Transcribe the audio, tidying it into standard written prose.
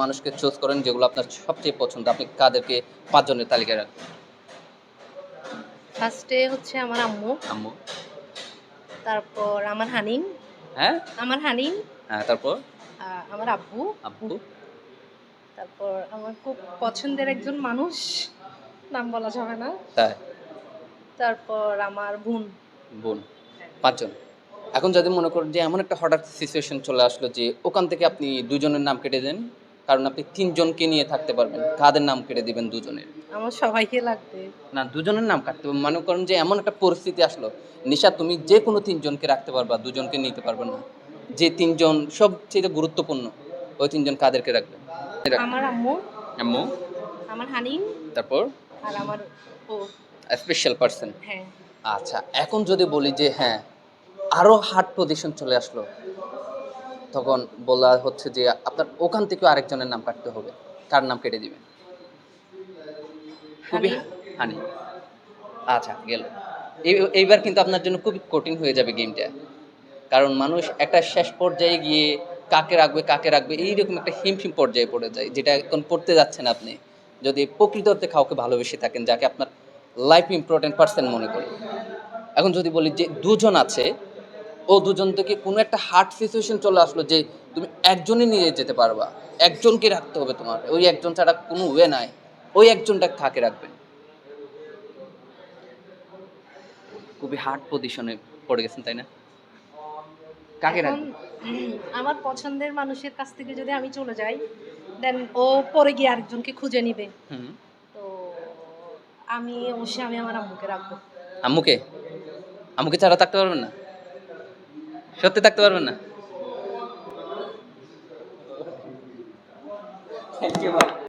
মানুষকে চুজ করেন যেগুলো আপনার সবচেয়ে পছন্দ। আপনি কাদেরকে ৫ জনের তালিকায় রাখবেন? ফার্স্টে হচ্ছে আমার আম্মু, আম্মু। তারপর আমার হানিম, হ্যাঁ? আমার হানিম, হ্যাঁ, তারপর? আমার আব্বু, আব্বু। তারপর আমার খুব পছন্দের একজন মানুষ, নাম বলা যাবে না। তাই? তারপর আমার বোন। বোন। ৫ জন। এখন যদি মনে করেন যে এমন একটা হঠাৎ সিচুয়েশন চলে আসলো যে ওখান থেকে আপনি ২ জনের নাম কেটে দেন। কারণ আপনি ৩ জনকে নিয়ে থাকতে পারবেন। কাদের নাম কেটে দিবেন ২ জনের? আমার সবাইকে লাগবে। না ২ জনের নাম কাটতে হবে। মনে করেন যে এমন একটা পরিস্থিতি আসলো, নিশা তুমি যেকোনো ৩ জনকে রাখতে পারবা, ২ জনকে নিতে পারবে না। যে ৩ জন সবচেয়ে গুরুত্বপূর্ণ, ওই ৩ জন কাদেরকে রাখবেন? আমার আম্মু, আম্মু, আমার হানিম, তারপর আর আমার ও। Special person. হ্যাঁ, আচ্ছা, এখন যদি বলি যে হ্যাঁ, আরো হার্ড পজিশন চলে আসলো, তখন বলা হচ্ছে যে আপনার ওখান থেকেও আরেকজনের নাম কাটতে হবে। কার নাম কেটে দিবেন? খুবই হানিম। হানি। আচ্ছা, গেল। এইবার কিন্তু আপনার জন্য খুবই কঠিন হয়ে যাবে গেমটা। কারণ মানুষ একটা শেষ পর্যায়ে গিয়ে কাকে রাখবে এইরকম একটা হিমশিম পর্যায়ে পড়ে যায়। যেটা এখন পড়তে যাচ্ছেন আপনি। যদি প্রকৃত অর্থে কাউকে ভালোবেসে থাকেন, যাকে আপনার লাইফ ইম্পোর্টেন্ট পারসন মনে করেন। এখন যদি বলি যে ২ জন আছে, ও ২ জন থেকে কোনো একটা হার্ড সিচুয়েশন চলে আসলো যে তুমি একজনই নিয়ে যেতে পারবা। একজনকে রাখতে হবে তোমার। ওই একজন ছাড়া কোনো ওয়ে নাই। ওই একজনটা কাকে রাখবেন? খুবই হার্ড পজিশনে পড়ে গেছেন, তাই না? কাকে এখন রাখবেন? আমার পছন্দের মানুষের কাছ থেকে যদি আমি চলে যাই, দেন ও পরে গিয়ে আরেকজনকে খুঁজে নিবে। হুম। তো অবশ্যই আমার আম্মুকে রাখবো। আম্মুকে? আম্মুকে ছাড়া থাকতে পারবেন না? সত্যি থাকতে পারবেন না? থ্যাংক ইউ ভাই।